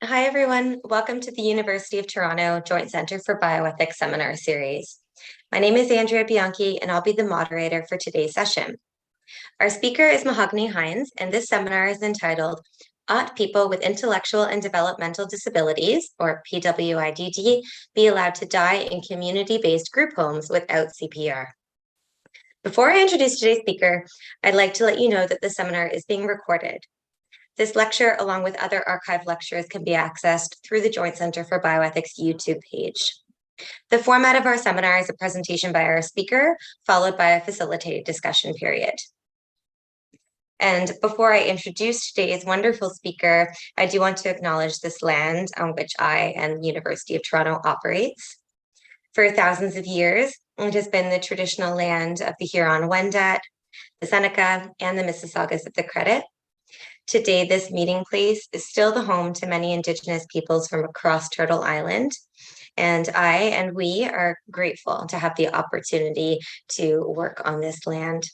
Hi, everyone. Welcome to the University of Toronto Joint Centre for Bioethics seminar series. My name is Andrea Bianchi, and I'll be the moderator for today's session. Our speaker is Mahoganie Hines, and this seminar is entitled, Ought People with Intellectual and Developmental Disabilities, or PWIDD, be allowed to die in community-based group homes without CPR? Before I introduce today's speaker, I'd like to let you know that the seminar is being recorded. This lecture, along with other archived lectures, can be accessed through the Joint Centre for Bioethics YouTube page. The format of our seminar is a presentation by our speaker, followed by a facilitated discussion period. And before I introduce today's wonderful speaker, I do want to acknowledge this land on which I and the University of Toronto operates. For thousands of years, it has been the traditional land of the Huron-Wendat, the Seneca, and the Mississaugas of the Credit. Today, this meeting place is still the home to many Indigenous peoples from across Turtle Island, and I and we are grateful to have the opportunity to work on this land.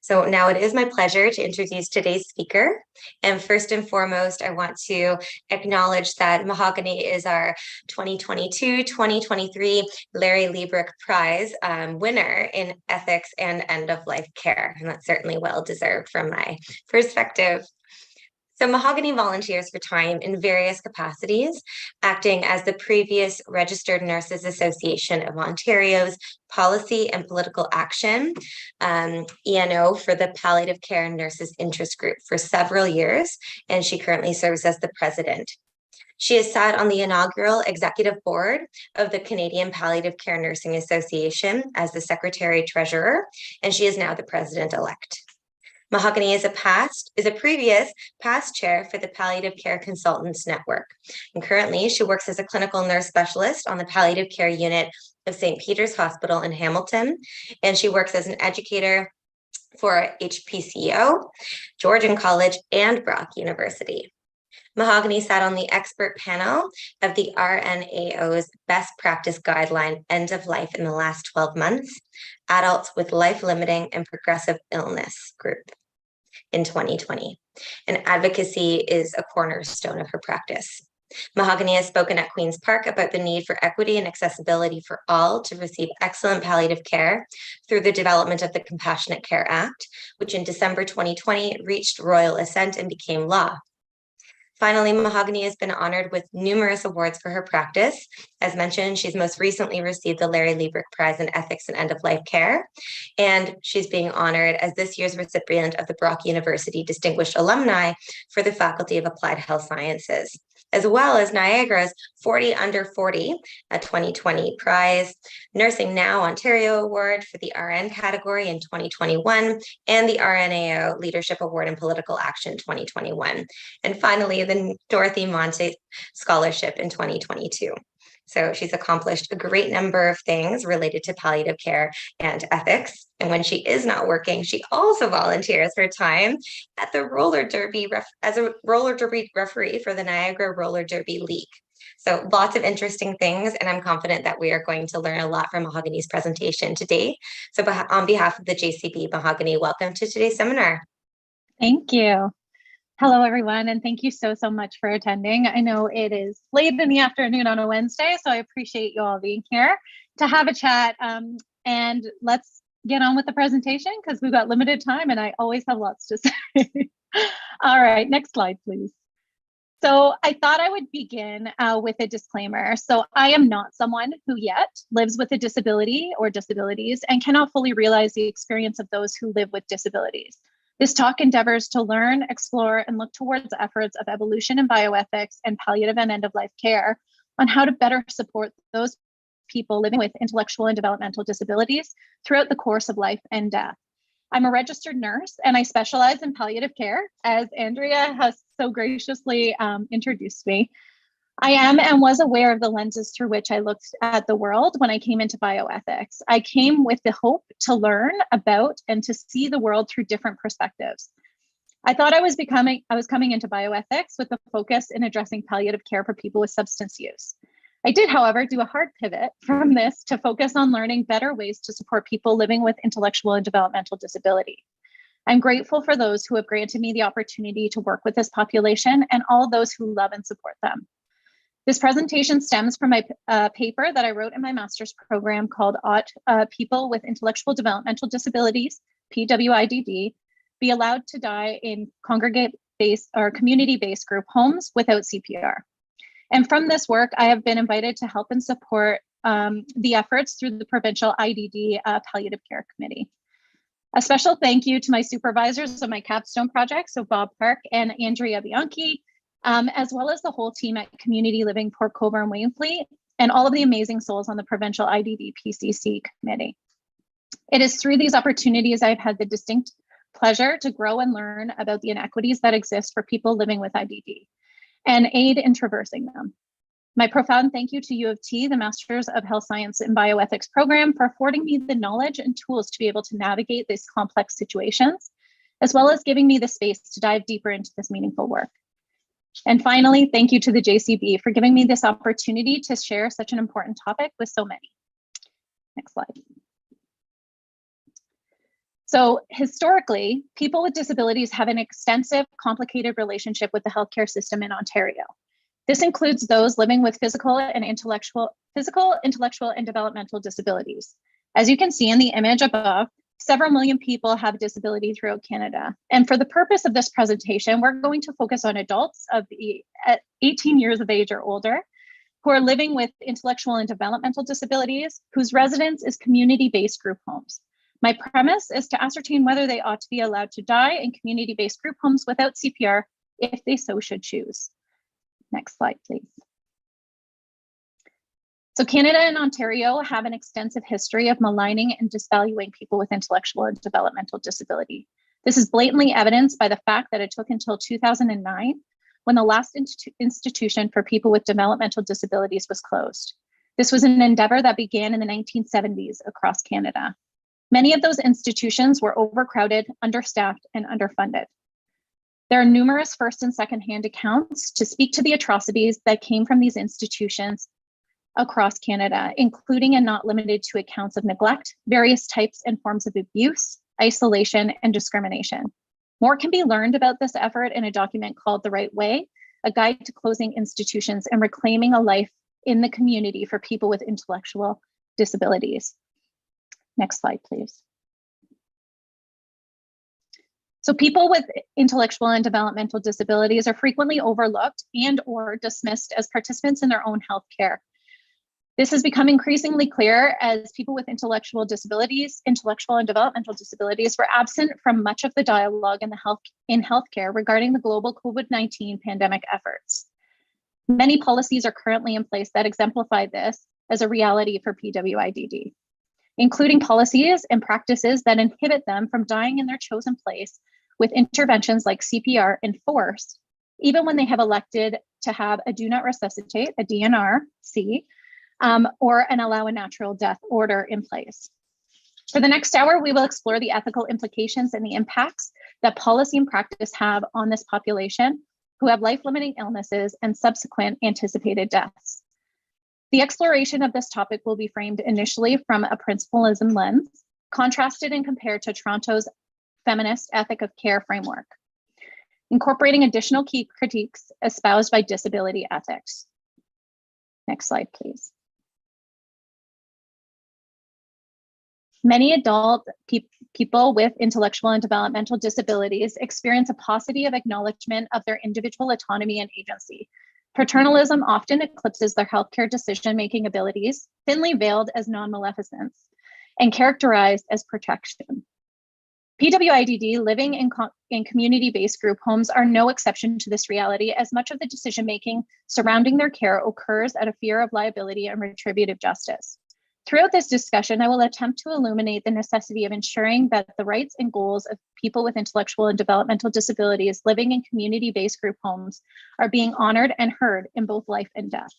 So now it is my pleasure to introduce today's speaker. And first and foremost, I want to acknowledge that Mahoganie is our 2022-2023 Larry Liebrick Prize winner in ethics and end-of-life care. And that's certainly well-deserved from my perspective. So Mahoganie volunteers for time in various capacities, acting as the previous Registered Nurses Association of Ontario's Policy and Political Action, ENO, for the Palliative Care Nurses Interest Group for several years, and she currently serves as the president. She has sat on the inaugural executive board of the Canadian Palliative Care Nursing Association as the secretary-treasurer, and she is now the president-elect. Mahoganie is a previous past chair for the Palliative Care Consultants Network. And currently, she works as a clinical nurse specialist on the palliative care unit of St. Peter's Hospital in Hamilton. And she works as an educator for HPCO, Georgian College, and Brock University. Mahoganie sat on the expert panel of the RNAO's Best Practice Guideline End of Life in the last 12 months, Adults with Life-Limiting and Progressive Illness group in 2020. And advocacy is a cornerstone of her practice. Mahoganie has spoken at Queen's Park about the need for equity and accessibility for all to receive excellent palliative care through the development of the Compassionate Care Act, which in December 2020 reached royal assent and became law. Finally, Mahoganie has been honored with numerous awards for her practice. As mentioned, she's most recently received the Larry Liebrick Prize in Ethics and End-of-Life Care, and she's being honored as this year's recipient of the Brock University Distinguished Alumni for the Faculty of Applied Health Sciences, as well as Niagara's 40 Under 40, a 2020 prize, Nursing Now Ontario Award for the RN category in 2021, and the RNAO Leadership Award in Political Action 2021. And finally, the Dorothy Monte Scholarship in 2022. So she's accomplished a great number of things related to palliative care and ethics. And when she is not working, she also volunteers her time at the roller derby as a roller derby referee for the Niagara Roller Derby League. So lots of interesting things, and I'm confident that we are going to learn a lot from Mahoganie's presentation today. So on behalf of the JCB, Mahoganie, welcome to today's seminar. Thank you. Hello, everyone, and thank you so much for attending. I know it is late in the afternoon on a Wednesday, so I appreciate you all being here to have a chat. And let's get on with the presentation because we've got limited time and I always have lots to say. All right, next slide, please. So I thought I would begin with a disclaimer. So I am not someone who yet lives with a disability or disabilities and cannot fully realize the experience of those who live with disabilities. This talk endeavors to learn, explore, and look towards the efforts of evolution in bioethics and palliative and end-of-life care on how to better support those people living with intellectual and developmental disabilities throughout the course of life and death. I'm a registered nurse and I specialize in palliative care, as Andrea has so graciously introduced me. I am and was aware of the lenses through which I looked at the world when I came into bioethics. I came with the hope to learn about and to see the world through different perspectives. I thought I was coming into bioethics with a focus in addressing palliative care for people with substance use. I did, however, do a hard pivot from this to focus on learning better ways to support people living with intellectual and developmental disability. I'm grateful for those who have granted me the opportunity to work with this population and all those who love and support them. This presentation stems from my paper that I wrote in my master's program called Ought People with Intellectual Developmental Disabilities, PWIDD, be allowed to die in congregate-based or community-based group homes without CPR. And from this work, I have been invited to help and support the efforts through the provincial IDD Palliative Care Committee. A special thank you to my supervisors of my capstone project, so Bob Park and Andrea Bianchi, as well as the whole team at Community Living Port Colborne Wainfleet, and all of the amazing souls on the provincial IDD PCC committee. It is through these opportunities I've had the distinct pleasure to grow and learn about the inequities that exist for people living with IDD and aid in traversing them. My profound thank you to U of T, the Masters of Health Science and Bioethics program, for affording me the knowledge and tools to be able to navigate these complex situations, as well as giving me the space to dive deeper into this meaningful work. And finally, thank you to the JCB for giving me this opportunity to share such an important topic with so many. Next slide. So historically, people with disabilities have an extensive, complicated relationship with the healthcare system in Ontario. This includes those living with physical, intellectual, and developmental disabilities. As you can see in the image above, several million people have disability throughout Canada. And for the purpose of this presentation, we're going to focus on adults of 18 years of age or older who are living with intellectual and developmental disabilities, whose residence is community-based group homes. My premise is to ascertain whether they ought to be allowed to die in community-based group homes without CPR if they so should choose. Next slide, please. So Canada and Ontario have an extensive history of maligning and disvaluing people with intellectual and developmental disability. This is blatantly evidenced by the fact that it took until 2009 when the last institution for people with developmental disabilities was closed. This was an endeavor that began in the 1970s across Canada. Many of those institutions were overcrowded, understaffed, and underfunded. There are numerous first and second-hand accounts to speak to the atrocities that came from these institutions across Canada, including and not limited to accounts of neglect, various types and forms of abuse, isolation, and discrimination. More can be learned about this effort in a document called The Right Way, a guide to closing institutions and reclaiming a life in the community for people with intellectual disabilities. Next slide, please. So people with intellectual and developmental disabilities are frequently overlooked and or dismissed as participants in their own healthcare. This has become increasingly clear as people with intellectual and developmental disabilities were absent from much of the dialogue in healthcare regarding the global COVID-19 pandemic efforts. Many policies are currently in place that exemplify this as a reality for PWIDD, including policies and practices that inhibit them from dying in their chosen place with interventions like CPR enforced, even when they have elected to have a do not resuscitate, a DNRC, or an allow a natural death order in place. For the next hour, we will explore the ethical implications and the impacts that policy and practice have on this population who have life-limiting illnesses and subsequent anticipated deaths. The exploration of this topic will be framed initially from a principalism lens, contrasted and compared to Toronto's feminist ethic of care framework, incorporating additional key critiques espoused by disability ethics. Next slide, please. Many adult people with intellectual and developmental disabilities experience a paucity of acknowledgement of their individual autonomy and agency. Paternalism often eclipses their healthcare decision-making abilities, thinly veiled as non-maleficence, and characterized as protection. PWIDD living in community-based group homes are no exception to this reality, as much of the decision-making surrounding their care occurs out of fear of liability and retributive justice. Throughout this discussion, I will attempt to illuminate the necessity of ensuring that the rights and goals of people with intellectual and developmental disabilities living in community-based group homes are being honored and heard in both life and death.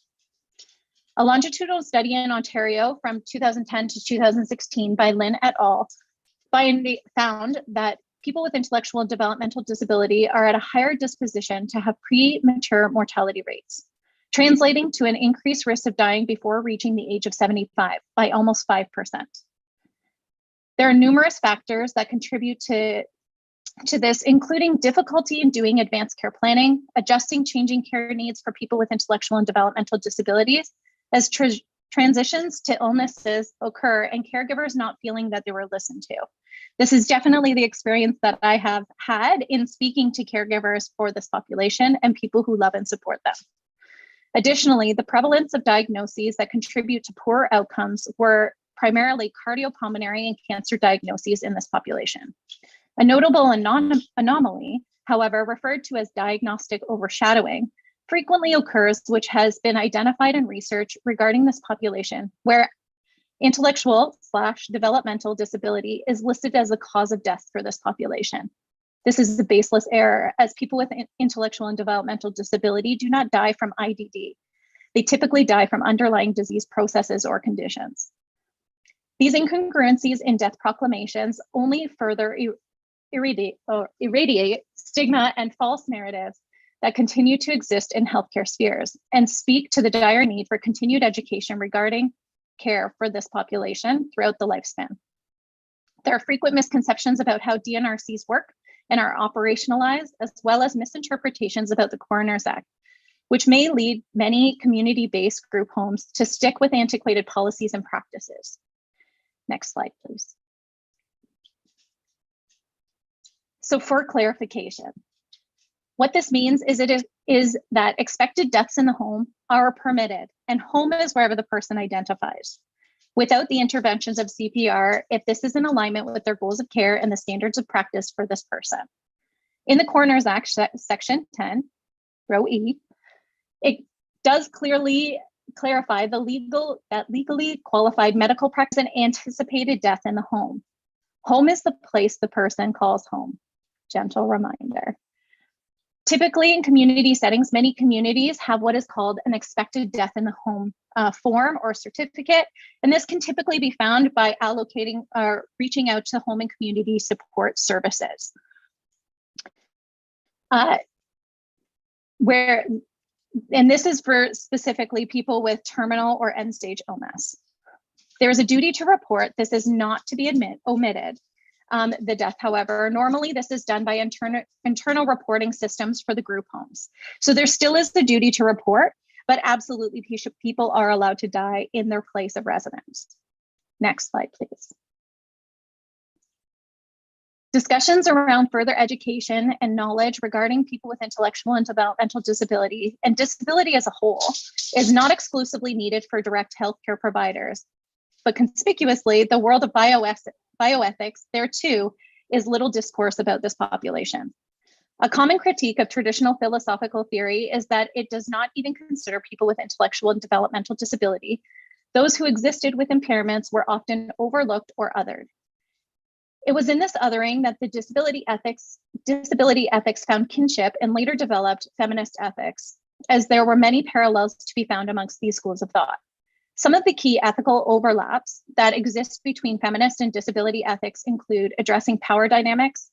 A longitudinal study in Ontario from 2010 to 2016 by Lynn et al. Found that people with intellectual and developmental disability are at a higher disposition to have premature mortality rates, translating to an increased risk of dying before reaching the age of 75 by almost 5%. There are numerous factors that contribute to to this, including difficulty in doing advanced care planning, adjusting changing care needs for people with intellectual and developmental disabilities as transitions to illnesses occur and caregivers not feeling that they were listened to. This is definitely the experience that I have had in speaking to caregivers for this population and people who love and support them. Additionally, the prevalence of diagnoses that contribute to poor outcomes were primarily cardiopulmonary and cancer diagnoses in this population. A notable anomaly, however, referred to as diagnostic overshadowing, frequently occurs, which has been identified in research regarding this population, where intellectual/developmental disability is listed as a cause of death for this population. This is a baseless error, as people with intellectual and developmental disability do not die from IDD. They typically die from underlying disease processes or conditions. These incongruencies in death proclamations only further irradiate stigma and false narratives that continue to exist in healthcare spheres and speak to the dire need for continued education regarding care for this population throughout the lifespan. There are frequent misconceptions about how DNRCs work and are operationalized, as well as misinterpretations about the Coroner's Act, which may lead many community-based group homes to stick with antiquated policies and practices. Next slide, please. So for clarification, what this means is that expected deaths in the home are permitted, and home is wherever the person identifies, without the interventions of CPR if this is in alignment with their goals of care and the standards of practice for this person. In the Coroner's Act, Section 10, row E, it does clearly clarify that legally qualified medical practice and anticipated death in the home. Home is the place the person calls home. Gentle reminder. Typically in community settings, many communities have what is called an expected death in the home form or certificate, and this can typically be found by allocating or reaching out to home and community support services. And this is for specifically people with terminal or end stage illness. There is a duty to report. This is not to be omitted. The death, however, normally this is done by internal reporting systems for the group homes. So there still is the duty to report, but absolutely people are allowed to die in their place of residence. Next slide, please. Discussions around further education and knowledge regarding people with intellectual and developmental disability and disability as a whole is not exclusively needed for direct healthcare providers, but conspicuously, the world of bioethics, there too, is little discourse about this population. A common critique of traditional philosophical theory is that it does not even consider people with intellectual and developmental disability. Those who existed with impairments were often overlooked or othered. It was in this othering that the disability ethics found kinship and later developed feminist ethics, as there were many parallels to be found amongst these schools of thought. Some of the key ethical overlaps that exist between feminist and disability ethics include addressing power dynamics,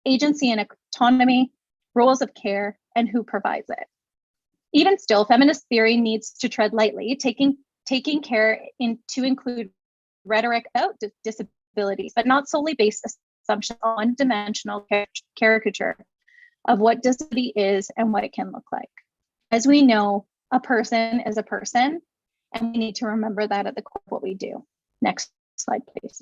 agency and autonomy, roles of care, and who provides it. Even still, feminist theory needs to tread lightly, taking care to include rhetoric about disabilities, but not solely based assumptions on one-dimensional caricature of what disability is and what it can look like. As we know, a person is a person, and we need to remember that at the core of what we do. Next slide, please.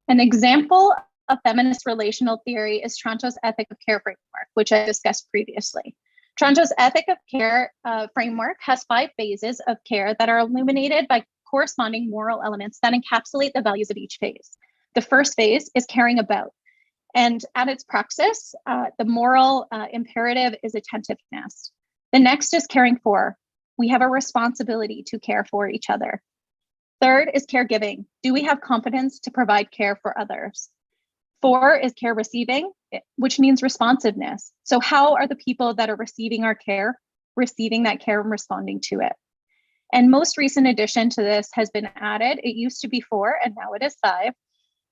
An example of feminist relational theory is Toronto's Ethic of Care framework, which I discussed previously. Toronto's Ethic of Care framework has 5 phases of care that are illuminated by corresponding moral elements that encapsulate the values of each phase. The first phase is caring about, and at its praxis, the moral imperative is attentiveness. The next is caring for. We have a responsibility to care for each other. Third is caregiving. Do we have competence to provide care for others? 4 is care receiving, which means responsiveness. So how are the people that are receiving our care receiving that care and responding to it? And most recent addition to this has been added. It used to be 4 and now it is 5.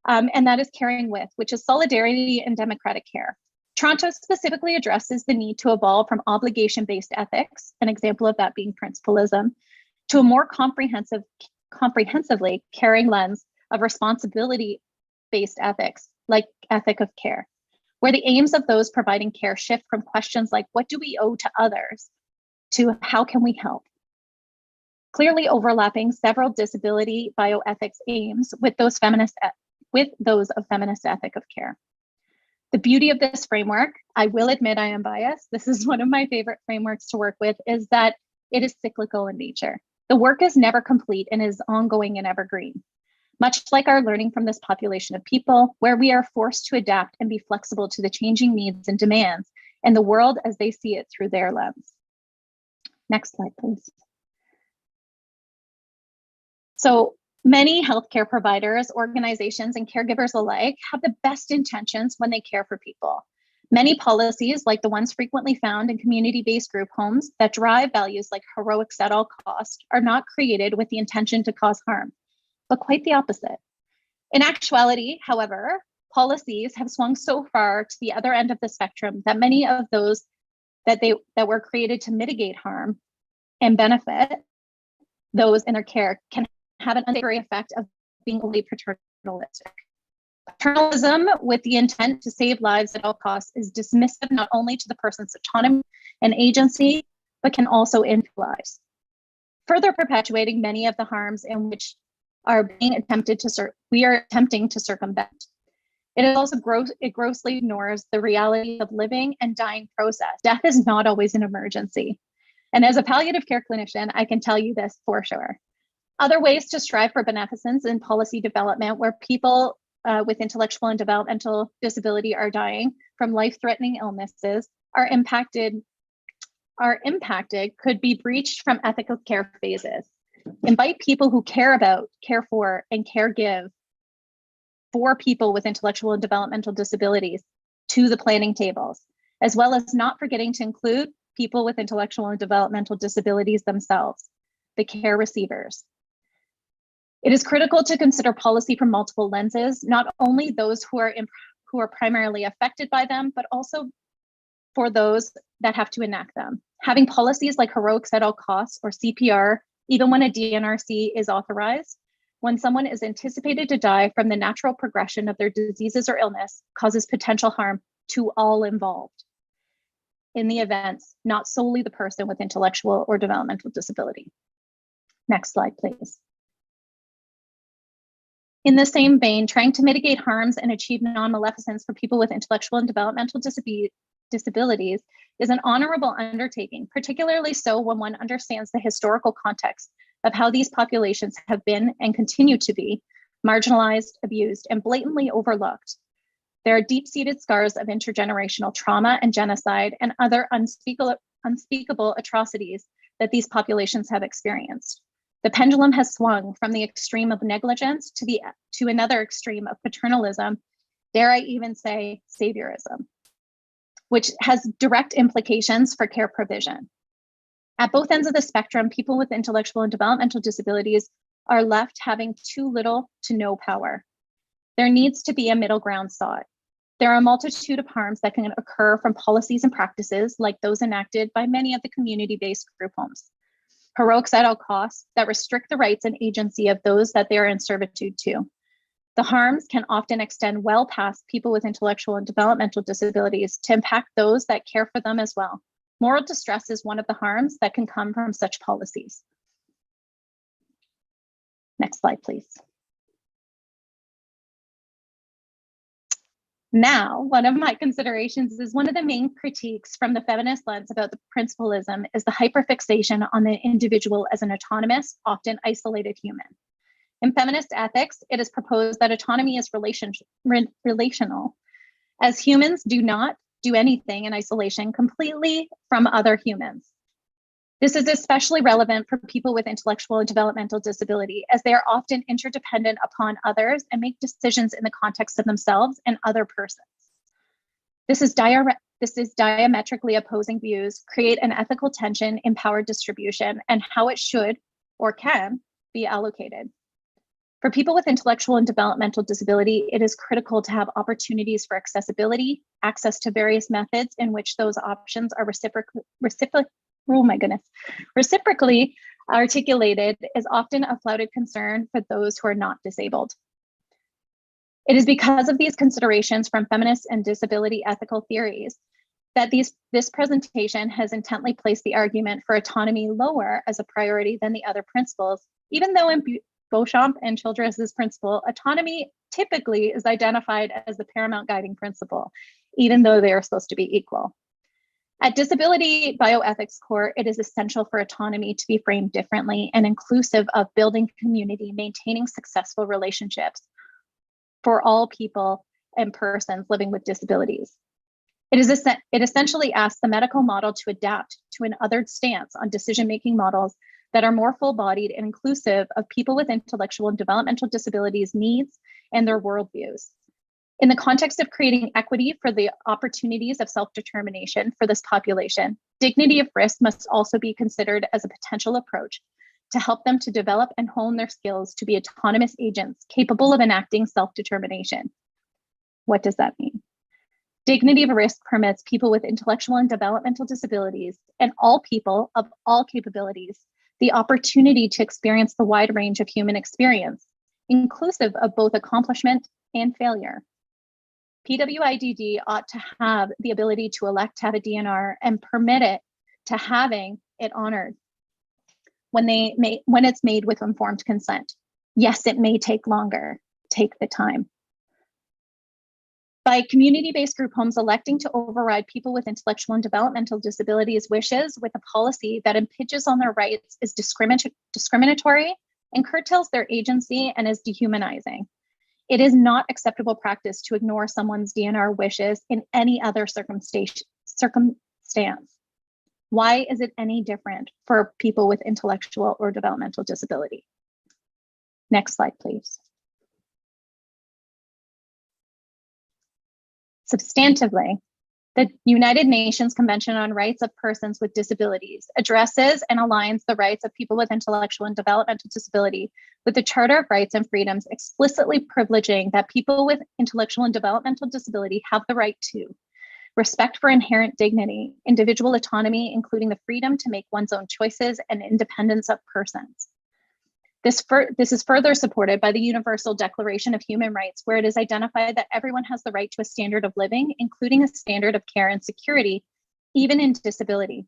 And that is caring with, which is solidarity and democratic care. Toronto specifically addresses the need to evolve from obligation-based ethics, an example of that being principalism, to a more comprehensively caring lens of responsibility based ethics, like ethic of care, where the aims of those providing care shift from questions like what do we owe to others to how can we help? Clearly overlapping several disability bioethics aims with those of feminist ethic of care. The beauty of this framework, I will admit I am biased, this is one of my favorite frameworks to work with, is that it is cyclical in nature. The work is never complete and is ongoing and evergreen. Much like our learning from this population of people, where we are forced to adapt and be flexible to the changing needs and demands and the world as they see it through their lens. Next slide, please. So many healthcare providers, organizations, and caregivers alike have the best intentions when they care for people. Many policies, like the ones frequently found in community-based group homes that drive values like heroics at all cost, are not created with the intention to cause harm, but quite the opposite. In actuality, however, policies have swung so far to the other end of the spectrum that many of those that were created to mitigate harm and benefit those in their care can have an unsavory effect of being overly paternalistic. Paternalism with the intent to save lives at all costs is dismissive not only to the person's autonomy and agency, but can also end lives, further perpetuating many of the harms in which are being attempted to we are attempting to circumvent. It is also it grossly ignores the reality of living and dying process. Death is not always an emergency. And as a palliative care clinician, I can tell you this for sure. Other ways to strive for beneficence in policy development where people with intellectual and developmental disability are dying from life-threatening illnesses are impacted could be breached from ethical care phases. Invite people who care about, care for, and care give for people with intellectual and developmental disabilities to the planning tables, as well as not forgetting to include people with intellectual and developmental disabilities themselves, the care receivers. It is critical to consider policy from multiple lenses, not only those who are primarily affected by them, but also for those that have to enact them. Having policies like heroics at all costs or CPR, even when a DNRC is authorized, when someone is anticipated to die from the natural progression of their diseases or illness, causes potential harm to all involved in the events, not solely the person with intellectual or developmental disability. Next slide, please. In the same vein, trying to mitigate harms and achieve non-maleficence for people with intellectual and developmental disabilities is an honorable undertaking, particularly so when one understands the historical context of how these populations have been and continue to be marginalized, abused, and blatantly overlooked. There are deep-seated scars of intergenerational trauma and genocide and other unspeakable atrocities that these populations have experienced. The pendulum has swung from the extreme of negligence to another extreme of paternalism, dare I even say saviorism, which has direct implications for care provision. At both ends of the spectrum, people with intellectual and developmental disabilities are left having too little to no power. There needs to be a middle ground sought. There are a multitude of harms that can occur from policies and practices like those enacted by many of the community-based group homes. Heroics at all costs that restrict the rights and agency of those that they are in servitude to. The harms can often extend well past people with intellectual and developmental disabilities to impact those that care for them as well. Moral distress is one of the harms that can come from such policies. Next slide, please. Now, one of my considerations is one of the main critiques from the feminist lens about the principalism is the hyperfixation on the individual as an autonomous, often isolated human. In feminist ethics, it is proposed that autonomy is relational, as humans do not do anything in isolation completely from other humans. This is especially relevant for people with intellectual and developmental disability, as they are often interdependent upon others and make decisions in the context of themselves and other persons. This is diametrically opposing views create an ethical tension in power distribution and how it should or can be allocated. For people with intellectual and developmental disability, it is critical to have opportunities for accessibility, access to various methods in which those options are reciprocally articulated is often a flouted concern for those who are not disabled. It is because of these considerations from feminist and disability ethical theories that this presentation has intently placed the argument for autonomy lower as a priority than the other principles, even though in Beauchamp and Childress's principle, autonomy typically is identified as the paramount guiding principle, even though they are supposed to be equal. At Disability Bioethics Core, it is essential for autonomy to be framed differently and inclusive of building community, maintaining successful relationships for all people and persons living with disabilities. It essentially asks the medical model to adapt to an othered stance on decision-making models that are more full-bodied and inclusive of people with intellectual and developmental disabilities needs and their worldviews. In the context of creating equity for the opportunities of self-determination for this population, dignity of risk must also be considered as a potential approach to help them to develop and hone their skills to be autonomous agents capable of enacting self-determination. What does that mean? Dignity of risk permits people with intellectual and developmental disabilities and all people of all capabilities the opportunity to experience the wide range of human experience, inclusive of both accomplishment and failure. PWIDD ought to have the ability to elect to have a DNR and permit it to having it honored when it's made with informed consent. Yes, it may take longer. Take the time. By community-based group homes electing to override people with intellectual and developmental disabilities wishes with a policy that impinges on their rights is discriminatory and curtails their agency and is dehumanizing. It is not acceptable practice to ignore someone's DNR wishes in any other circumstance. Why is it any different for people with intellectual or developmental disability? Next slide, please. Substantively, the United Nations Convention on Rights of Persons with Disabilities addresses and aligns the rights of people with intellectual and developmental disability with the Charter of Rights and Freedoms, explicitly privileging that people with intellectual and developmental disability have the right to respect for inherent dignity, individual autonomy, including the freedom to make one's own choices, and independence of persons. This is further supported by the Universal Declaration of Human Rights, where it is identified that everyone has the right to a standard of living, including a standard of care and security, even in disability.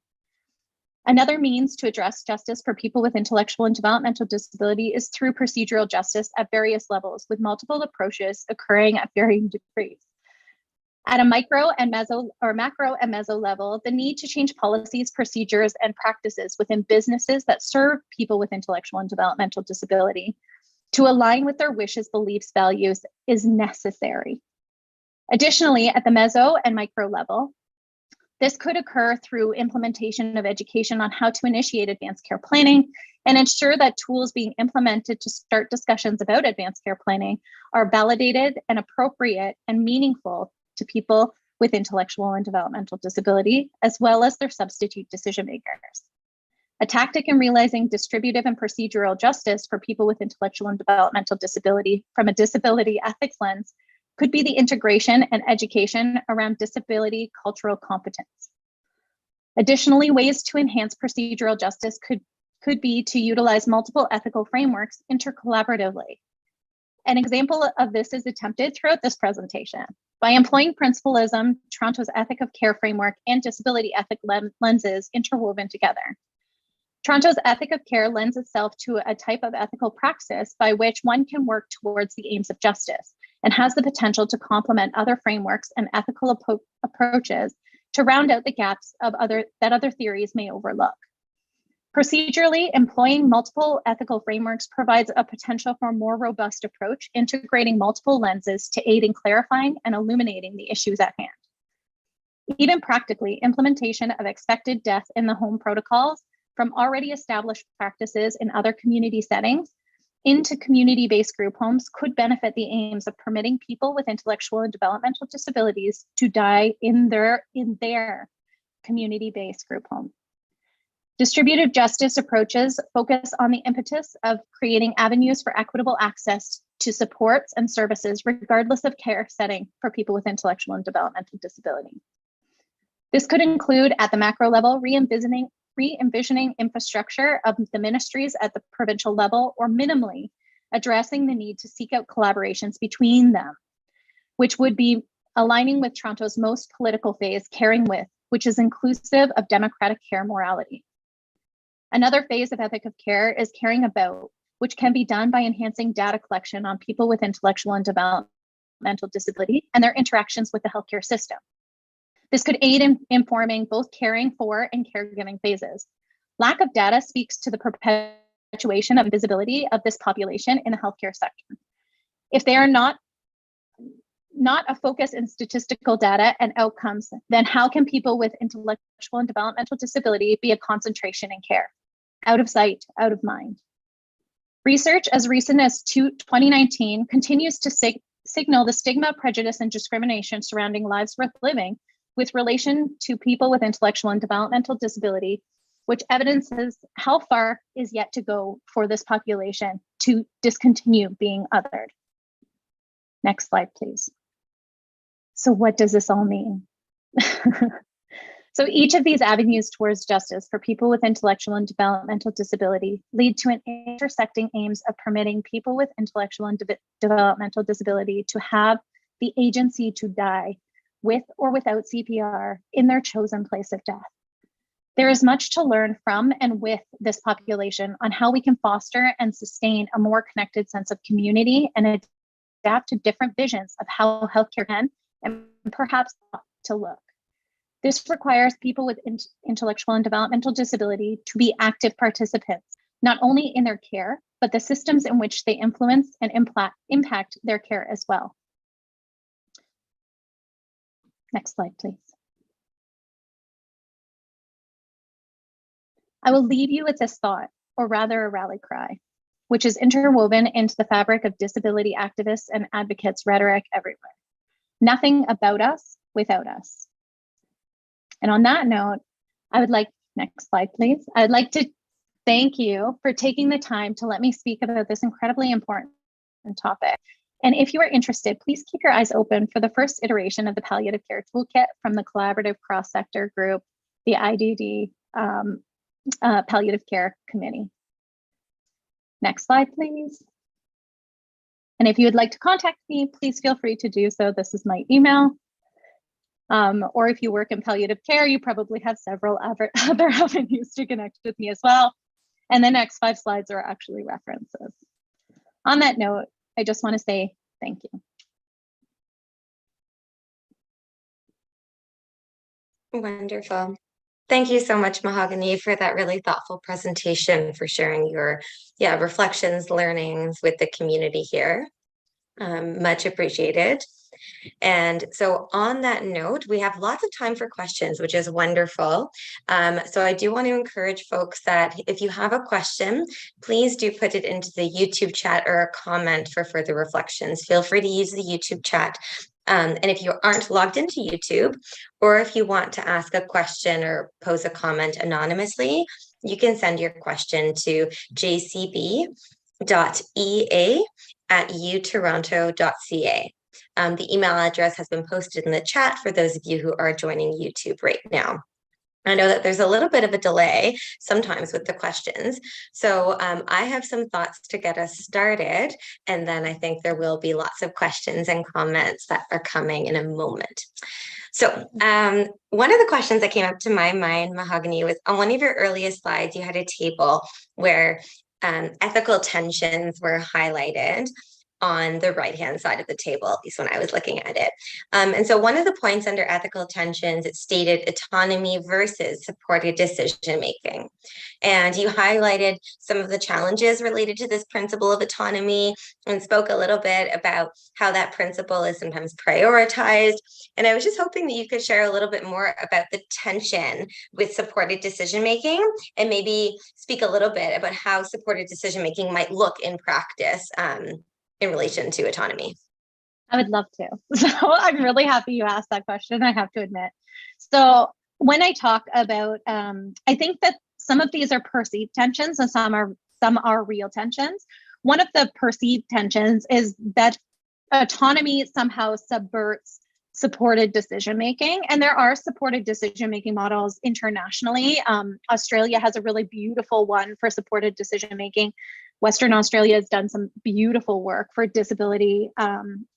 Another means to address justice for people with intellectual and developmental disability is through procedural justice at various levels, with multiple approaches occurring at varying degrees. At a macro and meso level, the need to change policies, procedures, and practices within businesses that serve people with intellectual and developmental disability to align with their wishes, beliefs, values is necessary. Additionally, at the meso and micro level, this could occur through implementation of education on how to initiate advanced care planning and ensure that tools being implemented to start discussions about advanced care planning are validated and appropriate and meaningful to people with intellectual and developmental disability, as well as their substitute decision makers. A tactic in realizing distributive and procedural justice for people with intellectual and developmental disability from a disability ethics lens could be the integration and education around disability cultural competence. Additionally, ways to enhance procedural justice could be to utilize multiple ethical frameworks intercollaboratively. An example of this is attempted throughout this presentation. By employing principalism, Toronto's ethic of care framework, and disability ethic lenses interwoven together. Toronto's ethic of care lends itself to a type of ethical praxis by which one can work towards the aims of justice and has the potential to complement other frameworks and ethical approaches to round out the gaps of that other theories may overlook. Procedurally, employing multiple ethical frameworks provides a potential for a more robust approach, integrating multiple lenses to aid in clarifying and illuminating the issues at hand. Even practically, implementation of expected death in the home protocols from already established practices in other community settings into community-based group homes could benefit the aims of permitting people with intellectual and developmental disabilities to die in their community-based group home. Distributive justice approaches focus on the impetus of creating avenues for equitable access to supports and services, regardless of care setting for people with intellectual and developmental disability. This could include, at the macro level, re-envisioning infrastructure of the ministries at the provincial level, or minimally addressing the need to seek out collaborations between them which would be aligning with Toronto's most political phase, caring with, which is inclusive of democratic care morality. Another phase of ethic of care is caring about, which can be done by enhancing data collection on people with intellectual and developmental disability and their interactions with the healthcare system. This could aid in informing both caring for and caregiving phases. Lack of data speaks to the perpetuation of invisibility of this population in the healthcare sector. If they are not a focus in statistical data and outcomes, then how can people with intellectual and developmental disability be a concentration in care? Out of sight, out of mind. Research as recent as 2019 continues to signal the stigma, prejudice, and discrimination surrounding lives worth living with relation to people with intellectual and developmental disability, which evidences how far is yet to go for this population to discontinue being othered. Next slide, please. So what does this all mean? So each of these avenues towards justice for people with intellectual and developmental disability lead to an intersecting aims of permitting people with intellectual and developmental disability to have the agency to die with or without CPR in their chosen place of death. There is much to learn from and with this population on how we can foster and sustain a more connected sense of community and adapt to different visions of how healthcare can and perhaps ought to look. This requires people with intellectual and developmental disability to be active participants, not only in their care, but the systems in which they influence and impact their care as well. Next slide, please. I will leave you with this thought, or rather a rally cry, which is interwoven into the fabric of disability activists and advocates' rhetoric everywhere. Nothing about us without us. And on that note, I would like, next slide, please. I'd like to thank you for taking the time to let me speak about this incredibly important topic. And if you are interested, please keep your eyes open for the first iteration of the Palliative Care Toolkit from the collaborative cross-sector group, the IDD Palliative Care Committee. Next slide, please. And if you would like to contact me, please feel free to do so. This is my email. Or if you work in palliative care, you probably have several other avenues to connect with me as well. And the next 5 slides are actually references. On that note, I just want to say thank you. Wonderful. Thank you so much, Mahoganie, for that really thoughtful presentation, for sharing your reflections, learnings with the community here. Much appreciated. And so on that note, we have lots of time for questions, which is wonderful. So I do want to encourage folks that if you have a question, please do put it into the YouTube chat or a comment for further reflections. Feel free to use the YouTube chat. And if you aren't logged into YouTube, or if you want to ask a question or pose a comment anonymously, you can send your question to jcb.ea@utoronto.ca. The email address has been posted in the chat for those of you who are joining YouTube right now. I know that there's a little bit of a delay sometimes with the questions. So I have some thoughts to get us started, and then I think there will be lots of questions and comments that are coming in a moment. So one of the questions that came up to my mind, Mahoganie, was on one of your earliest slides, you had a table where ethical tensions were highlighted on the right-hand side of the table, at least when I was looking at it. And so one of the points under ethical tensions, it stated autonomy versus supported decision-making. And you highlighted some of the challenges related to this principle of autonomy and spoke a little bit about how that principle is sometimes prioritized. And I was just hoping that you could share a little bit more about the tension with supported decision-making and maybe speak a little bit about how supported decision-making might look in practice in relation to autonomy. I would love to. So I'm really happy you asked that question, I have to admit. So when I talk about, I think that some of these are perceived tensions and some are real tensions. One of the perceived tensions is that autonomy somehow subverts supported decision-making. And there are supported decision-making models internationally. Australia has a really beautiful one for supported decision-making Western Australia has done some beautiful work for disability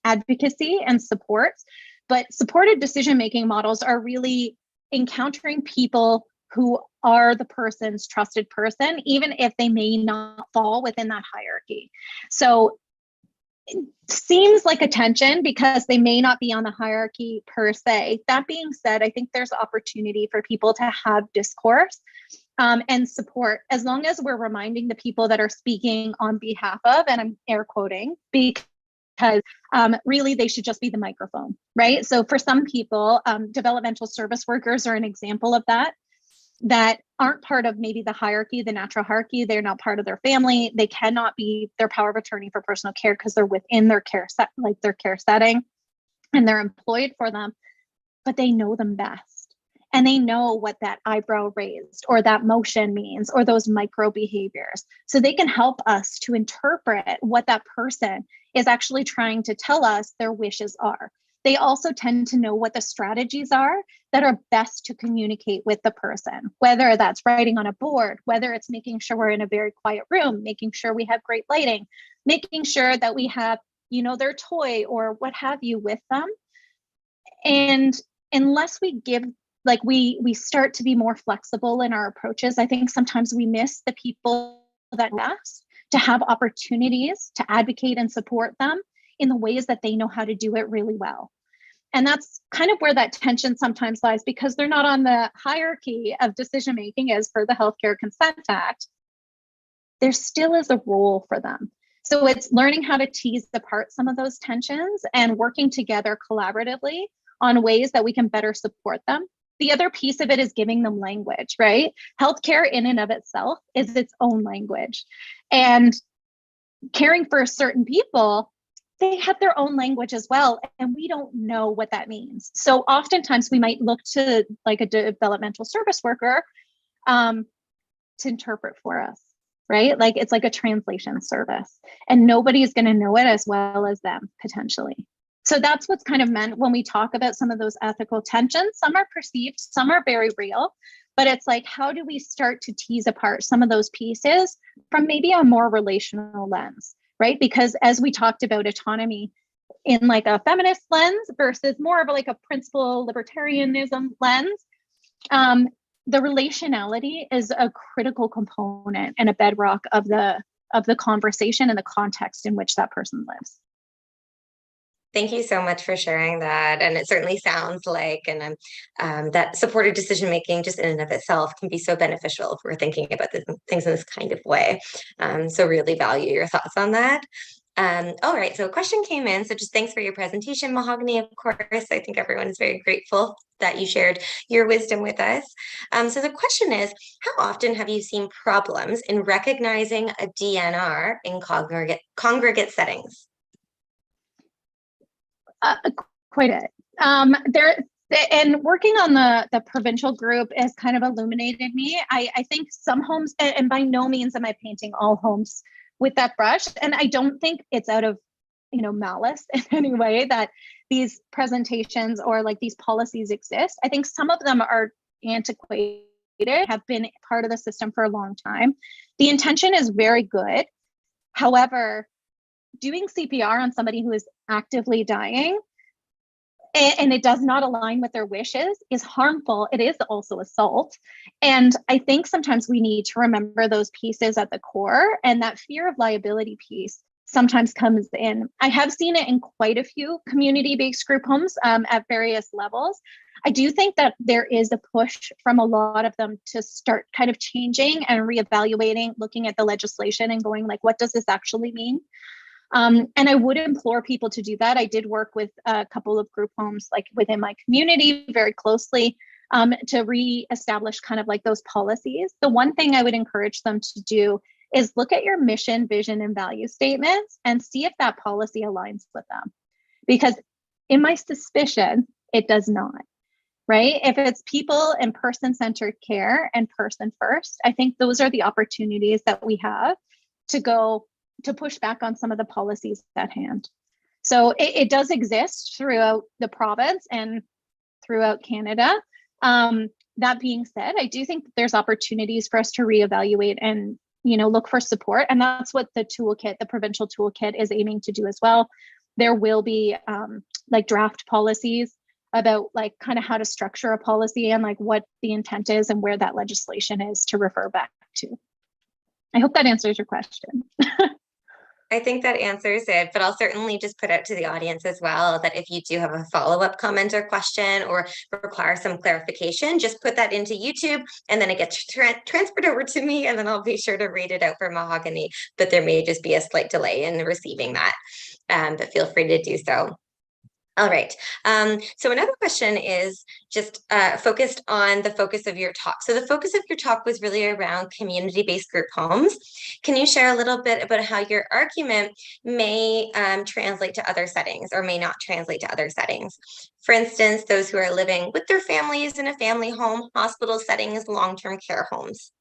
advocacy and supports, but supported decision-making models are really encountering people who are the person's trusted person, even if they may not fall within that hierarchy. So it seems like a tension because they may not be on the hierarchy per se. That being said, I think there's opportunity for people to have discourse and support, as long as we're reminding the people that are speaking on behalf of, and I'm air quoting, because really they should just be the microphone, right? So for some people, developmental service workers are an example of that aren't part of maybe the hierarchy, the natural hierarchy. They're not part of their family. They cannot be their power of attorney for personal care because they're within their care set, like their care setting, and they're employed for them, but they know them best. And they know what that eyebrow raised or that motion means, or those micro behaviors. So they can help us to interpret what that person is actually trying to tell us their wishes are. They also tend to know what the strategies are that are best to communicate with the person, whether that's writing on a board, whether it's making sure we're in a very quiet room, making sure we have great lighting, making sure that we have, their toy or what have you with them. And unless we give, like we start to be more flexible in our approaches, I think sometimes we miss the people that ask to have opportunities to advocate and support them in the ways that they know how to do it really well. And that's kind of where that tension sometimes lies, because they're not on the hierarchy of decision making as per the Healthcare Consent Act. There still is a role for them. So it's learning how to tease apart some of those tensions and working together collaboratively on ways that we can better support them. The other piece of it is giving them language, right? Healthcare in and of itself is its own language. And caring for certain people, they have their own language as well, and we don't know what that means. So oftentimes we might look to like a developmental service worker to interpret for us, right? Like it's like a translation service, and nobody is going to know it as well as them potentially. So that's what's kind of meant when we talk about some of those ethical tensions. Some are perceived, some are very real, but it's like, how do we start to tease apart some of those pieces from maybe a more relational lens? Right? Because as we talked about autonomy in like a feminist lens versus more of like a principle libertarianism lens, the relationality is a critical component and a bedrock of the conversation and the context in which that person lives. Thank you so much for sharing that. And it certainly sounds like that supported decision making just in and of itself can be so beneficial if we're thinking about things in this kind of way. So really value your thoughts on that. All right, so a question came in. So just thanks for your presentation, Mahoganie, of course. I think everyone is very grateful that you shared your wisdom with us. So the question is, how often have you seen problems in recognizing a DNR in congregate settings? Quite it. And working on the provincial group has kind of illuminated me. I think some homes, and by no means am I painting all homes with that brush. And I don't think it's out of, malice in any way that these presentations or like these policies exist. I think some of them are antiquated, have been part of the system for a long time. The intention is very good. However, doing CPR on somebody who is actively dying and it does not align with their wishes is harmful. It is also assault. And I think sometimes we need to remember those pieces at the core, and that fear of liability piece sometimes comes in. I have seen it in quite a few community-based group homes at various levels. I do think that there is a push from a lot of them to start kind of changing and reevaluating, looking at the legislation and going like, what does this actually mean? And I would implore people to do that. I did work with a couple of group homes like within my community very closely to reestablish kind of like those policies. The one thing I would encourage them to do is look at your mission, vision, and value statements and see if that policy aligns with them. Because in my suspicion, it does not, right? If it's people and person-centered care and person first, I think those are the opportunities that we have to push back on some of the policies at hand. So it does exist throughout the province and throughout Canada. That being said, I do think that there's opportunities for us to reevaluate and look for support. And that's what the toolkit, the provincial toolkit, is aiming to do as well. There will be like draft policies about like kind of how to structure a policy and like what the intent is and where that legislation is to refer back to. I hope that answers your question. I think that answers it, but I'll certainly just put out to the audience as well that if you do have a follow-up comment or question or require some clarification, just put that into YouTube and then it gets transferred over to me, and then I'll be sure to read it out for Mahoganie, but there may just be a slight delay in receiving that, but feel free to do so. All right. So another question is just focused on the focus of your talk. So the focus of your talk was really around community-based group homes. Can you share a little bit about how your argument may translate to other settings or may not translate to other settings? For instance, those who are living with their families in a family home, hospital settings, long-term care homes.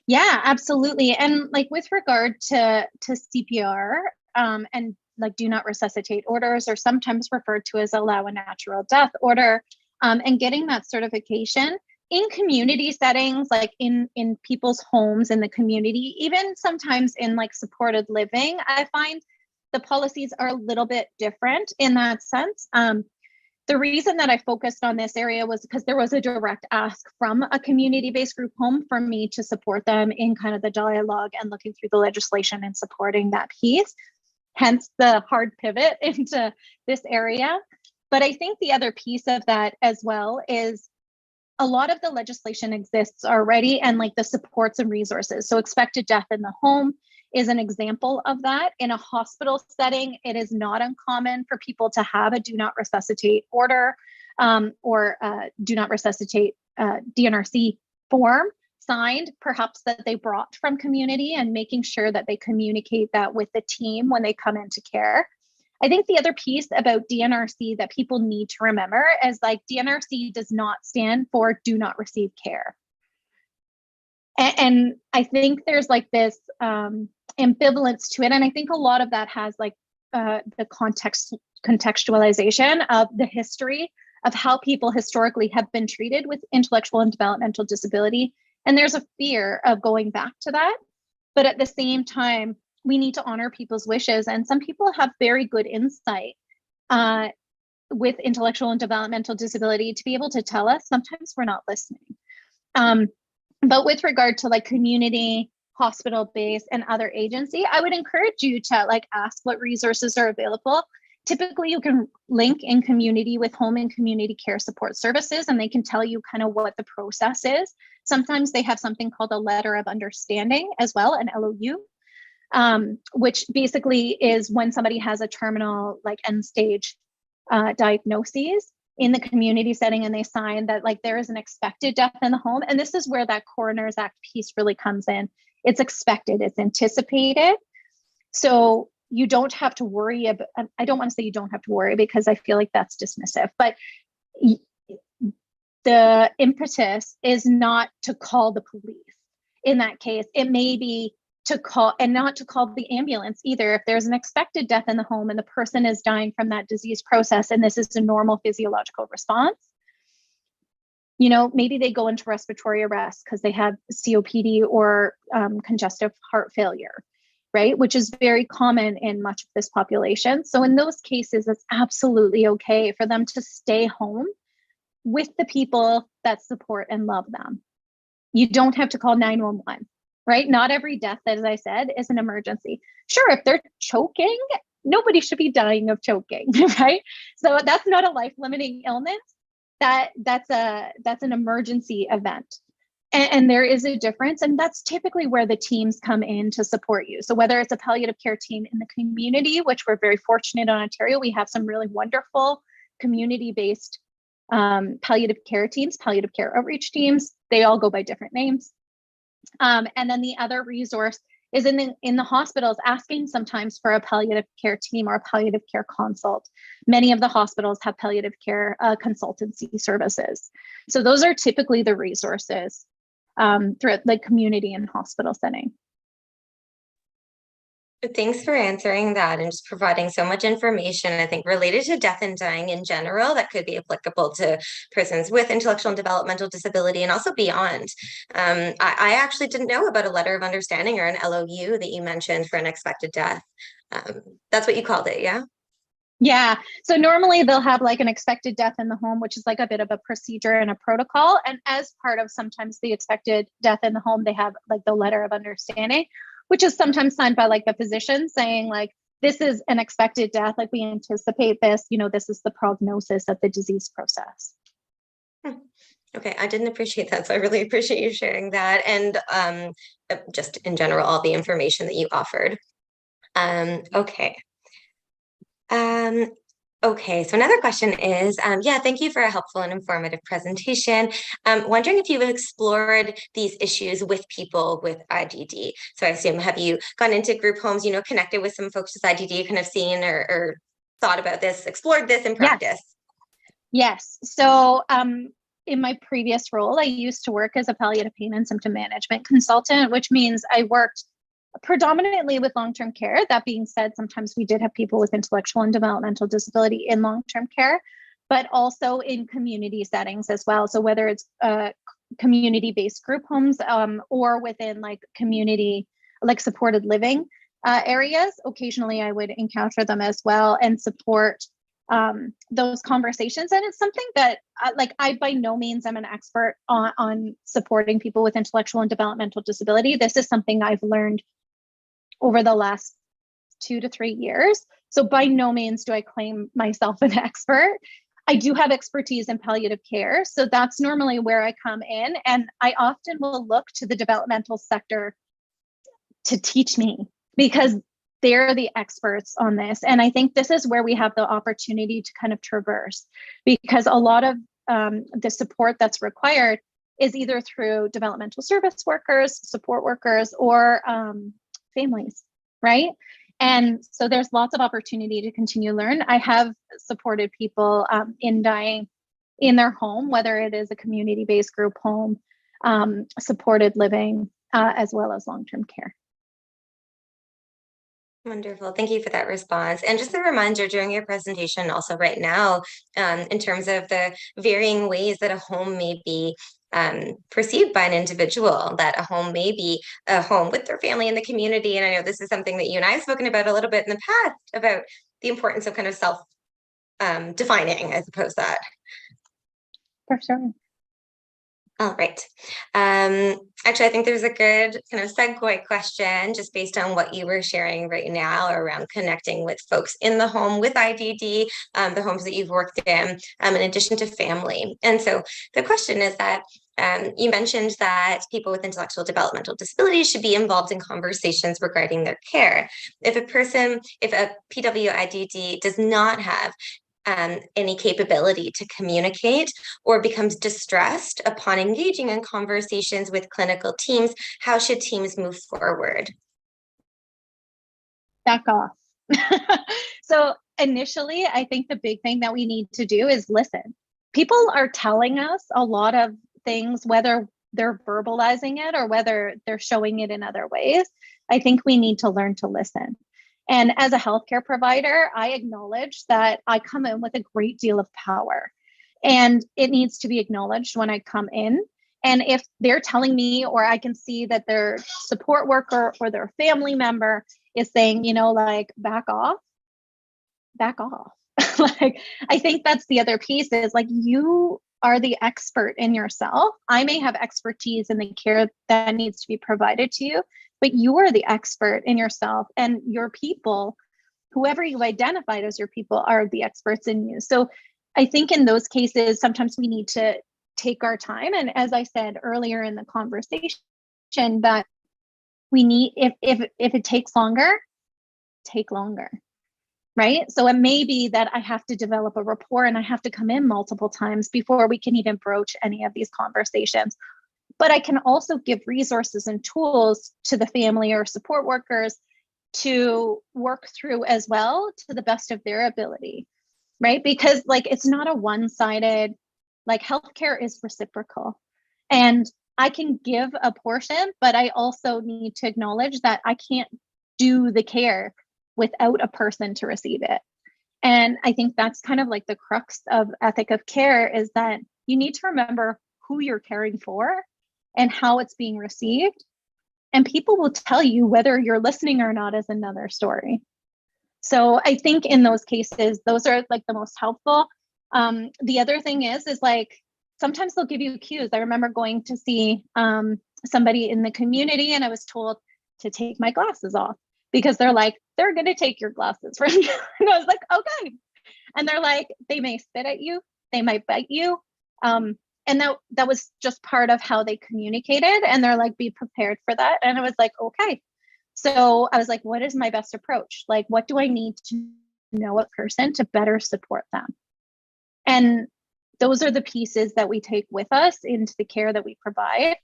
Yeah, absolutely. And like with regard to CPR and like do not resuscitate orders, or sometimes referred to as allow a natural death order, and getting that certification in community settings, like in people's homes in the community, even sometimes in like supported living, I find the policies are a little bit different in that sense. The reason that I focused on this area was because there was a direct ask from a community-based group home for me to support them in kind of the dialogue and looking through the legislation and supporting that piece. Hence the hard pivot into this area. But I think the other piece of that as well is a lot of the legislation exists already, and like the supports and resources. So expected death in the home is an example of that. In a hospital setting, it is not uncommon for people to have a do not resuscitate order or do not resuscitate DNRC form signed, perhaps that they brought from community, and making sure that they communicate that with the team when they come into care. I think the other piece about DNRC that people need to remember is like DNRC does not stand for do not receive care. And I think there's like this ambivalence to it. And I think a lot of that has like the contextualization of the history of how people historically have been treated with intellectual and developmental disability. And there's a fear of going back to that. But at the same time, we need to honor people's wishes. And some people have very good insight with intellectual and developmental disability to be able to tell us sometimes we're not listening. But with regard to like community, hospital-based, and other agency, I would encourage you to like ask what resources are available. Typically, you can link in community with home and community care support services, and they can tell you kind of what the process is. Sometimes they have something called a letter of understanding as well, an LOU, which basically is when somebody has a terminal, like end stage diagnoses in the community setting, and they sign that like there is an expected death in the home. And this is where that Coroner's Act piece really comes in. It's expected, it's anticipated. So you don't have to worry about, I don't want to say you don't have to worry because I feel like that's dismissive, but the impetus is not to call the police. In that case, it may be to call, and not to call the ambulance either. If there's an expected death in the home and the person is dying from that disease process, and this is a normal physiological response, you know, maybe they go into respiratory arrest because they have COPD or congestive heart failure, right? Which is very common in much of this population. So in those cases, it's absolutely okay for them to stay home with the people that support and love them. You don't have to call 911, right? Not every death, as I said, is an emergency. Sure, if they're choking, nobody should be dying of choking, right? So that's not a life-limiting illness. That's an emergency event. And there is a difference, and that's typically where the teams come in to support you. So whether it's a palliative care team in the community, which we're very fortunate in Ontario, we have some really wonderful community-based palliative care teams, palliative care outreach teams. They all go by different names. And then the other resource is in the hospitals, asking sometimes for a palliative care team or a palliative care consult. Many of the hospitals have palliative care consultancy services. So those are typically the resources throughout the community and hospital setting. Thanks for answering that and just providing so much information, I think, related to death and dying in general that could be applicable to persons with intellectual and developmental disability and also beyond. I actually didn't know about a letter of understanding or an LOU that you mentioned for unexpected death. That's what you called it, yeah? Yeah. So normally they'll have like an expected death in the home, which is like a bit of a procedure and a protocol. And as part of sometimes the expected death in the home, they have like the letter of understanding, which is sometimes signed by like the physician saying like, this is an expected death. Like we anticipate this, this is the prognosis of the disease process. Okay, I didn't appreciate that. So I really appreciate you sharing that and just in general, all the information that you offered. Okay. Okay, so another question is, yeah, thank you for a helpful and informative presentation. Wondering if you've explored these issues with people with IDD. So I assume, have you gone into group homes, connected with some folks with IDD, kind of seen or thought about this, explored this in practice? Yes. So in my previous role, I used to work as a palliative pain and symptom management consultant, which means I worked predominantly with long-term care. That being said, sometimes we did have people with intellectual and developmental disability in long-term care, but also in community settings as well. So whether it's community-based group homes or within like community, like supported living areas, occasionally I would encounter them as well and support those conversations. And it's something that I by no means am an expert on supporting people with intellectual and developmental disability. This is something I've learned over the last 2 to 3 years. So by no means do I claim myself an expert. I do have expertise in palliative care. So that's normally where I come in. And I often will look to the developmental sector to teach me because they're the experts on this. And I think this is where we have the opportunity to kind of traverse because a lot of the support that's required is either through developmental service workers, support workers, or families, right? And so there's lots of opportunity to continue to learn. I have supported people in dying in their home, whether it is a community-based group home, supported living, as well as long-term care. Wonderful. Thank you for that response. And just a reminder during your presentation, also right now, in terms of the varying ways that a home may be perceived by an individual, that a home may be a home with their family in the community. And I know this is something that you and I have spoken about a little bit in the past about the importance of kind of self defining, I suppose that. For sure. All right. Actually, I think there's a good kind of segue question just based on what you were sharing right now around connecting with folks in the home with IDD, the homes that you've worked in addition to family. And so the question is that you mentioned that people with intellectual developmental disabilities should be involved in conversations regarding their care. If a PWIDD does not have any capability to communicate or becomes distressed upon engaging in conversations with clinical teams, how should teams move forward? Back off. So initially, I think the big thing that we need to do is listen. People are telling us a lot of things, whether they're verbalizing it or whether they're showing it in other ways. I think we need to learn to listen. And as a healthcare provider, I acknowledge that I come in with a great deal of power and it needs to be acknowledged when I come in. And if they're telling me, or I can see that their support worker or their family member is saying, like, back off. Like, I think that's the other piece is like, you are the expert in yourself. I may have expertise in the care that needs to be provided to you, but you are the expert in yourself, and your people, whoever you identified as your people, are the experts in you. So I think in those cases, sometimes we need to take our time. And as I said earlier in the conversation, that we need, if it takes longer, take longer. Right? So it may be that I have to develop a rapport and I have to come in multiple times before we can even broach any of these conversations. But I can also give resources and tools to the family or support workers to work through as well to the best of their ability, right? Because like, it's not a one-sided, like healthcare is reciprocal. And I can give a portion, but I also need to acknowledge that I can't do the care without a person to receive it. And I think that's kind of like the crux of ethic of care, is that you need to remember who you're caring for and how it's being received. And people will tell you whether you're listening or not is another story. So I think in those cases, those are like the most helpful. The other thing is like, sometimes they'll give you cues. I remember going to see somebody in the community, and I was told to take my glasses off because they're like, they're going to take your glasses from you. And I was like, okay. And they're like, they may spit at you, they might bite you. And that was just part of how they communicated. And they're like, be prepared for that. And I was like, okay. So I was like, what is my best approach? Like, what do I need to know a person to better support them? And those are the pieces that we take with us into the care that we provide.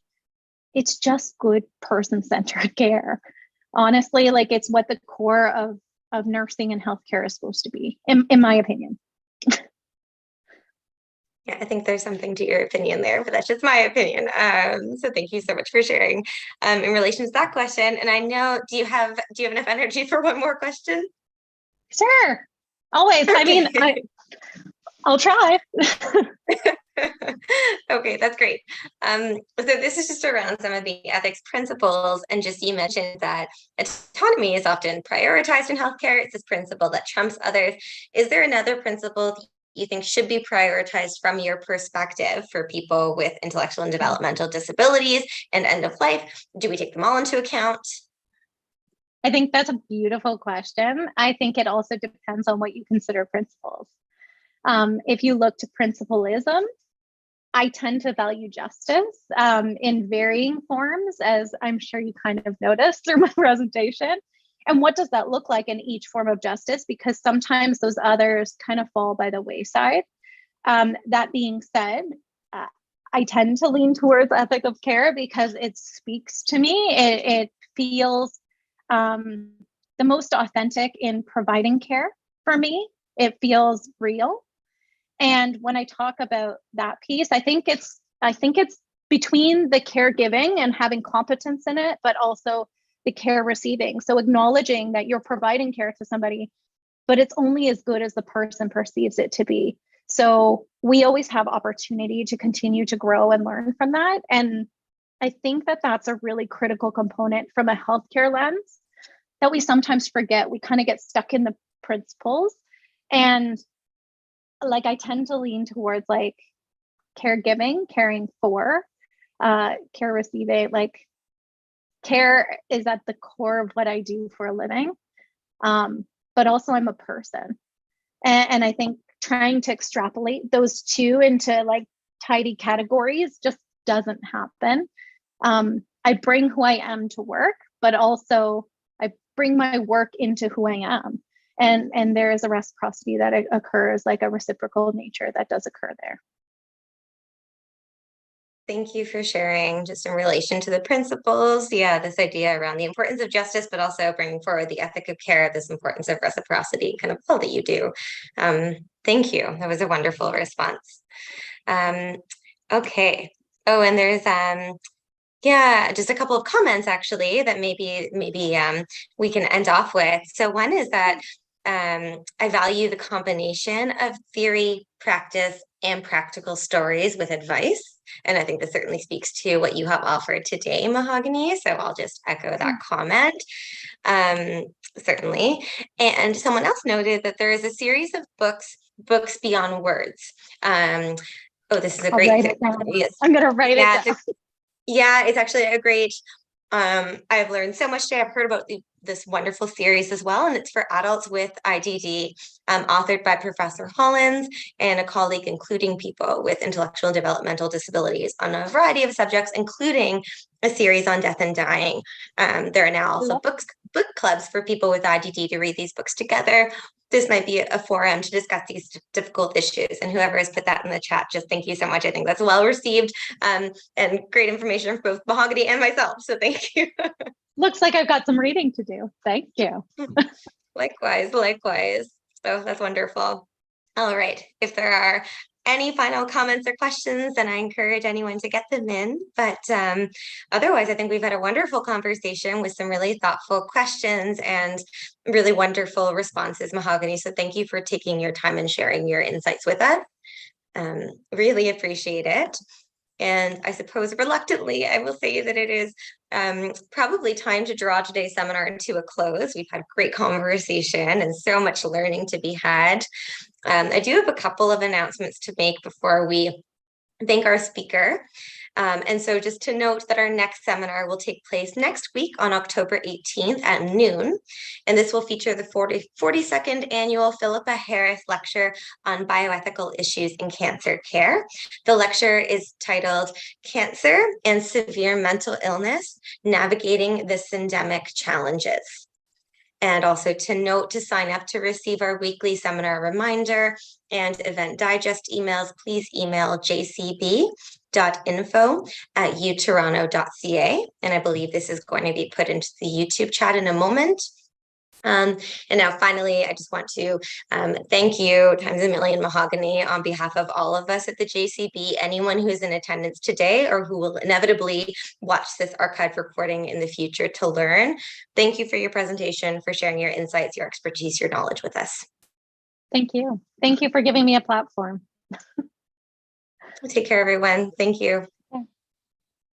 It's just good person-centered care. Honestly, like, it's what the core of nursing and healthcare is supposed to be, in my opinion. Yeah, I think there's something to your opinion there, but that's just my opinion. So thank you so much for sharing in relation to that question. And I know, do you have enough energy for one more question? Sure, always. Okay. I mean, I'll try. Okay, that's great. So this is just around some of the ethics principles, and just, you mentioned that autonomy is often prioritized in healthcare. It's this principle that trumps others. Is there another principle you think should be prioritized from your perspective for people with intellectual and developmental disabilities and end of life? Do we take them all into account? I think that's a beautiful question. I think it also depends on what you consider principles. If you look to principlism, I tend to value justice in varying forms, as I'm sure you kind of noticed through my presentation. And what does that look like in each form of justice? Because sometimes those others kind of fall by the wayside. That being said, I tend to lean towards ethic of care because it speaks to me. It feels the most authentic in providing care for me. It feels real. And when I talk about that piece, I think it's between the caregiving and having competence in it, but also the care receiving. So acknowledging that you're providing care to somebody, but it's only as good as the person perceives it to be. So we always have opportunity to continue to grow and learn from that. And I think that that's a really critical component from a healthcare lens that we sometimes forget. We kind of get stuck in the principles. And like, I tend to lean towards like caregiving, caring for, care receiving. Like, care is at the core of what I do for a living. But also I'm a person. And I think trying to extrapolate those two into like tidy categories just doesn't happen. I bring who I am to work, but also I bring my work into who I am. And there is a reciprocity that occurs, like a reciprocal nature that does occur there. Thank you for sharing just in relation to the principles. Yeah, this idea around the importance of justice, but also bringing forward the ethic of care, this importance of reciprocity, kind of all that you do. Thank you. That was a wonderful response. Okay. Oh, and there's yeah, just a couple of comments actually that maybe we can end off with. So one is that I value the combination of theory, practice, and practical stories with advice. And I think this certainly speaks to what you have offered today, Mahoganie. So I'll just echo that comment, certainly. And someone else noted that there is a series of books beyond words. Oh, this is a great thing. Yes. I'm going to write it down. Yeah, it's actually a great, I've learned so much today. I've heard about this wonderful series as well, and it's for adults with IDD, authored by Professor Hollins and a colleague, including people with intellectual and developmental disabilities on a variety of subjects, including a series on death and dying. There are now also book clubs for people with IDD to read these books together. This might be a forum to discuss these difficult issues. And whoever has put that in the chat, just thank you so much. I think that's well received, and great information for both Mahoganie and myself. So thank you. Looks like I've got some reading to do. Thank you. Likewise. So that's wonderful. All right. If there are any final comments or questions, then I encourage anyone to get them in. But otherwise, I think we've had a wonderful conversation with some really thoughtful questions and really wonderful responses, Mahogany. So thank you for taking your time and sharing your insights with us. Really appreciate it. And I suppose reluctantly, I will say that it is probably time to draw today's seminar to a close. We've had great conversation and so much learning to be had. I do have a couple of announcements to make before we thank our speaker. And so just to note that our next seminar will take place next week on October 18th at noon. And this will feature the 42nd annual Philippa Harris Lecture on Bioethical Issues in Cancer Care. The lecture is titled Cancer and Severe Mental Illness, Navigating the Syndemic Challenges. And also to note, to sign up to receive our weekly seminar reminder and event digest emails, please email jcb.info@utoronto.ca. And I believe this is going to be put into the YouTube chat in a moment. And now finally, I just want to thank you times a million, Mahogany, on behalf of all of us at the JCB, anyone who is in attendance today or who will inevitably watch this archived recording in the future to learn. Thank you for your presentation, for sharing your insights, your expertise, your knowledge with us. Thank you. Thank you for giving me a platform. Take care, everyone. Thank you.